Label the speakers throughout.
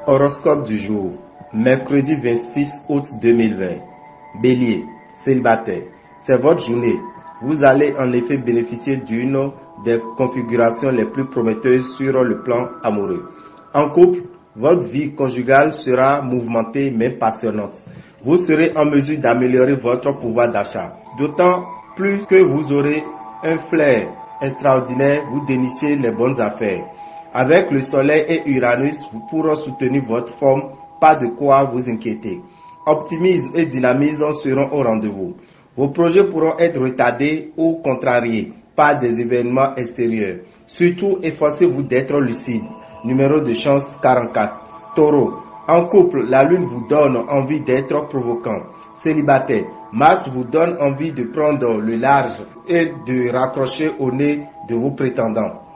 Speaker 1: Horoscope du jour, mercredi 26 août 2020. Bélier, célibataire, c'est votre journée. Vous allez en effet bénéficier d'une des configurations les plus prometteuses sur le plan amoureux. En couple, votre vie conjugale sera mouvementée mais passionnante. Vous serez en mesure d'améliorer votre pouvoir d'achat. D'autant plus que vous aurez un flair extraordinaire, vous dénichez les bonnes affaires. Avec le soleil et Uranus, vous pourrez soutenir votre forme, pas de quoi vous inquiéter. Optimisme et dynamisme seront au rendez-vous. Vos projets pourront être retardés ou contrariés par des événements extérieurs. Surtout, efforcez-vous d'être lucide. Numéro de chance 44. Taureau. En couple, la lune vous donne envie d'être provoquant. Célibataire, Mars vous donne envie de prendre le large et de raccrocher au nez de vos prétendants.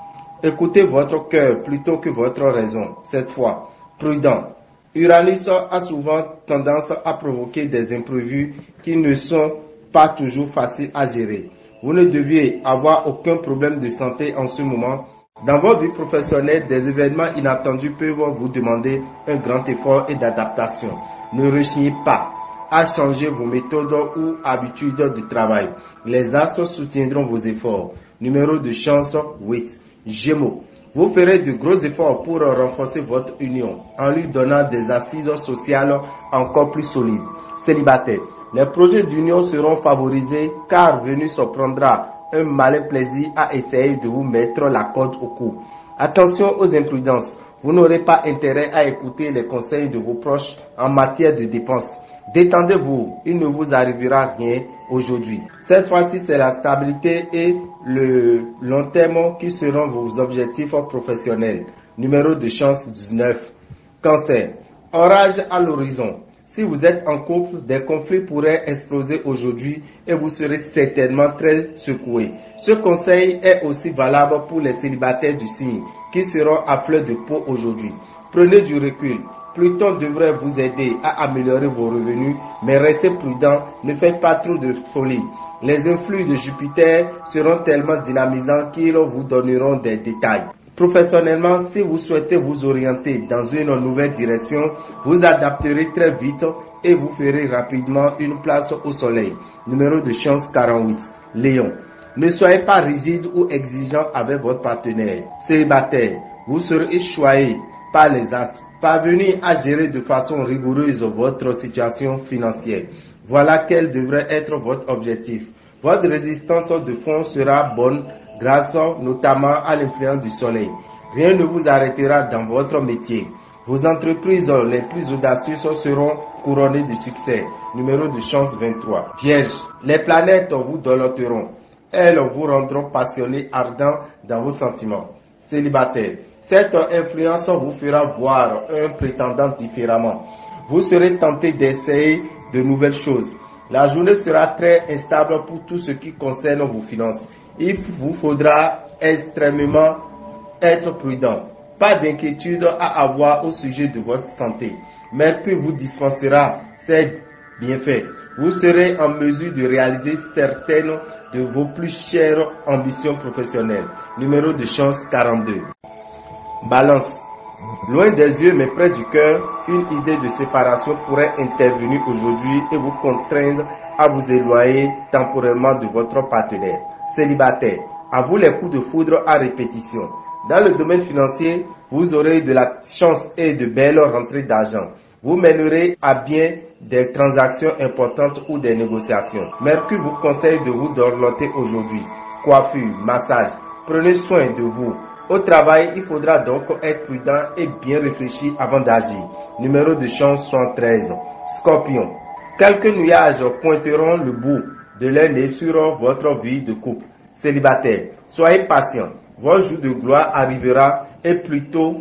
Speaker 1: Écoutez votre cœur plutôt que votre raison. Cette fois, prudent. Uranus a souvent tendance à provoquer des imprévus qui ne sont pas toujours faciles à gérer. Vous ne deviez avoir aucun problème de santé en ce moment. Dans votre vie professionnelle, des événements inattendus peuvent vous demander un grand effort et d'adaptation. Ne rechignez pas à changer vos méthodes ou habitudes de travail. Les astres soutiendront vos efforts. Numéro de chance 8. Gémeaux. Vous ferez de gros efforts pour renforcer votre union en lui donnant des assises sociales encore plus solides. Célibataire. Les projets d'union seront favorisés car Vénus prendra un malin plaisir à essayer de vous mettre la corde au cou. Attention aux imprudences. Vous n'aurez pas intérêt à écouter les conseils de vos proches en matière de dépenses. Détendez-vous, il ne vous arrivera rien aujourd'hui. Cette fois-ci, c'est la stabilité et le long terme qui seront vos objectifs professionnels. Numéro de chance 19. Cancer. Orage à l'horizon. Si vous êtes en couple, des conflits pourraient exploser aujourd'hui et vous serez certainement très secoué. Ce conseil est aussi valable pour les célibataires du signe qui seront à fleur de peau aujourd'hui. Prenez du recul. Pluton devrait vous aider à améliorer vos revenus, mais restez prudent, ne faites pas trop de folie. Les influx de Jupiter seront tellement dynamisants qu'ils vous donneront des détails. Professionnellement, si vous souhaitez vous orienter dans une nouvelle direction, vous adapterez très vite et vous ferez rapidement une place au soleil. Numéro de chance 48. Lion. Ne soyez pas rigide ou exigeant avec votre partenaire. Célibataire, vous serez choyé par les astres. Parvenir à gérer de façon rigoureuse votre situation financière. Voilà quel devrait être votre objectif. Votre résistance de fond sera bonne grâce notamment à l'influence du soleil. Rien ne vous arrêtera dans votre métier. Vos entreprises les plus audacieuses seront couronnées de succès. Numéro de chance 23. Vierge, les planètes vous dompteront. Elles vous rendront passionné, ardent dans vos sentiments. Célibataire, cette influence vous fera voir un prétendant différemment. Vous serez tenté d'essayer de nouvelles choses. La journée sera très instable pour tout ce qui concerne vos finances. Il vous faudra extrêmement être prudent. Pas d'inquiétude à avoir au sujet de votre santé. Mercure vous dispensera ses bienfaits. Vous serez en mesure de réaliser certaines de vos plus chères ambitions professionnelles. Numéro de chance 42. Balance. Loin des yeux mais près du cœur, une idée de séparation pourrait intervenir aujourd'hui et vous contraindre à vous éloigner temporairement de votre partenaire. Célibataire, à vous les coups de foudre à répétition. Dans le domaine financier, vous aurez de la chance et de belles rentrées d'argent. Vous mènerez à bien des transactions importantes ou des négociations. Mercure vous conseille de vous dorloter aujourd'hui. Coiffure, massage, prenez soin de vous. Au travail, il faudra donc être prudent et bien réfléchi avant d'agir. Numéro de chance 73. Scorpion. Quelques nuages pointeront le bout de leur nez sur votre vie de couple. Célibataire, soyez patient. Votre jour de gloire arrivera et plus tôt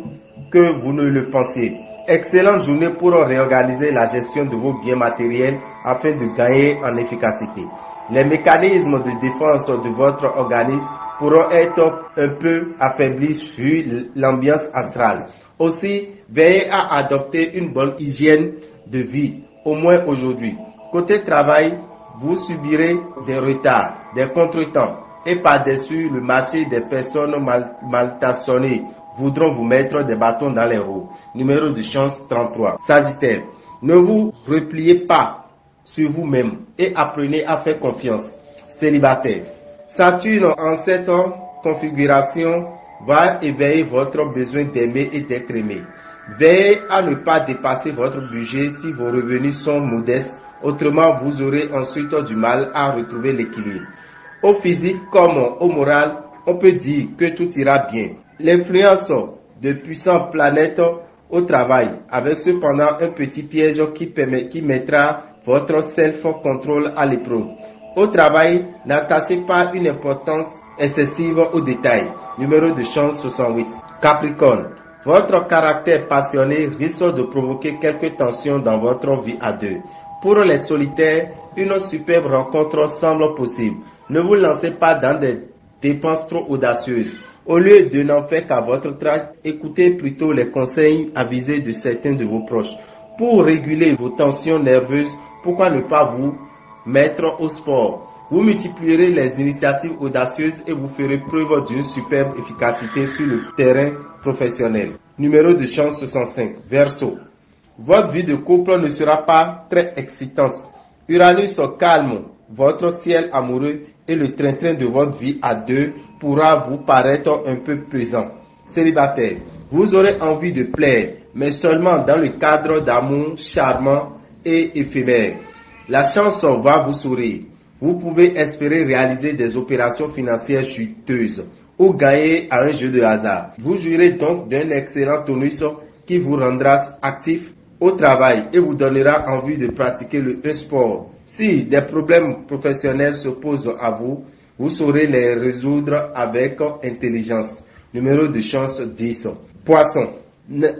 Speaker 1: que vous ne le pensiez. Excellente journée pour réorganiser la gestion de vos biens matériels afin de gagner en efficacité. Les mécanismes de défense de votre organisme pourront être un peu affaiblis sur l'ambiance astrale. Aussi, veillez à adopter une bonne hygiène de vie, au moins aujourd'hui. Côté travail, vous subirez des retards, des contretemps et par-dessus le marché des personnes mal intentionnées voudront vous mettre des bâtons dans les roues. Numéro de chance 33. Sagittaire, ne vous repliez pas sur vous-même et apprenez à faire confiance. Célibataire, Saturne en cette configuration va éveiller votre besoin d'aimer et d'être aimé. Veillez à ne pas dépasser votre budget si vos revenus sont modestes, autrement vous aurez ensuite du mal à retrouver l'équilibre. Au physique comme au moral, on peut dire que tout ira bien. L'influence de puissantes planètes au travail, avec cependant un petit piège qui mettra votre self-control à l'épreuve. Au travail, n'attachez pas une importance excessive aux détails. Numéro de chance 68. Capricorne, votre caractère passionné risque de provoquer quelques tensions dans votre vie à deux. Pour les solitaires, une superbe rencontre semble possible. Ne vous lancez pas dans des dépenses trop audacieuses. Au lieu de n'en faire qu'à votre trace, écoutez plutôt les conseils avisés de certains de vos proches. Pour réguler vos tensions nerveuses, pourquoi ne pas vous mettre au sport? Vous multiplierez les initiatives audacieuses et vous ferez preuve d'une superbe efficacité sur le terrain professionnel. Numéro de chance 65. Verseau. Votre vie de couple ne sera pas très excitante. Uranus calme votre ciel amoureux et le train-train de votre vie à deux pourra vous paraître un peu pesant. Célibataire, vous aurez envie de plaire, mais seulement dans le cadre d'amour charmant et éphémère. La chance va vous sourire. Vous pouvez espérer réaliser des opérations financières juteuses ou gagner à un jeu de hasard. Vous jouirez donc d'un excellent tonus qui vous rendra actif au travail et vous donnera envie de pratiquer un sport. Si des problèmes professionnels se posent à vous, vous saurez les résoudre avec intelligence. Numéro de chance 10. Poisson.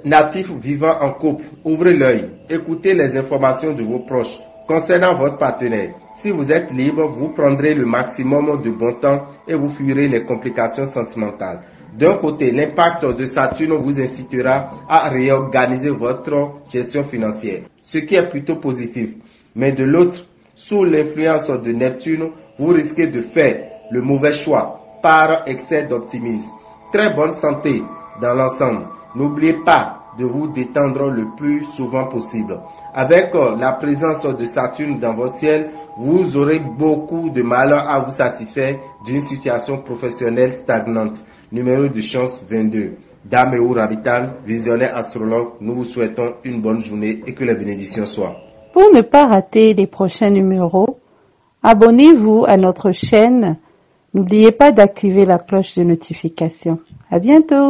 Speaker 1: Natif vivant en couple, ouvrez l'œil. Écoutez les informations de vos proches concernant votre partenaire. Si vous êtes libre, vous prendrez le maximum de bon temps et vous fuirez les complications sentimentales. D'un côté, l'impact de Saturne vous incitera à réorganiser votre gestion financière, ce qui est plutôt positif. Mais de l'autre, sous l'influence de Neptune, vous risquez de faire le mauvais choix par excès d'optimisme. Très bonne santé dans l'ensemble. N'oubliez pas de vous détendre le plus souvent possible. Avec la présence de Saturne dans votre ciel, vous aurez beaucoup de mal à vous satisfaire d'une situation professionnelle stagnante. Numéro de chance 22. Dame ou Rabital, visionnaire astrologue, nous vous souhaitons une bonne journée et que les bénédictions soient.
Speaker 2: Pour ne pas rater les prochains numéros, abonnez-vous à notre chaîne. N'oubliez pas d'activer la cloche de notification. À bientôt!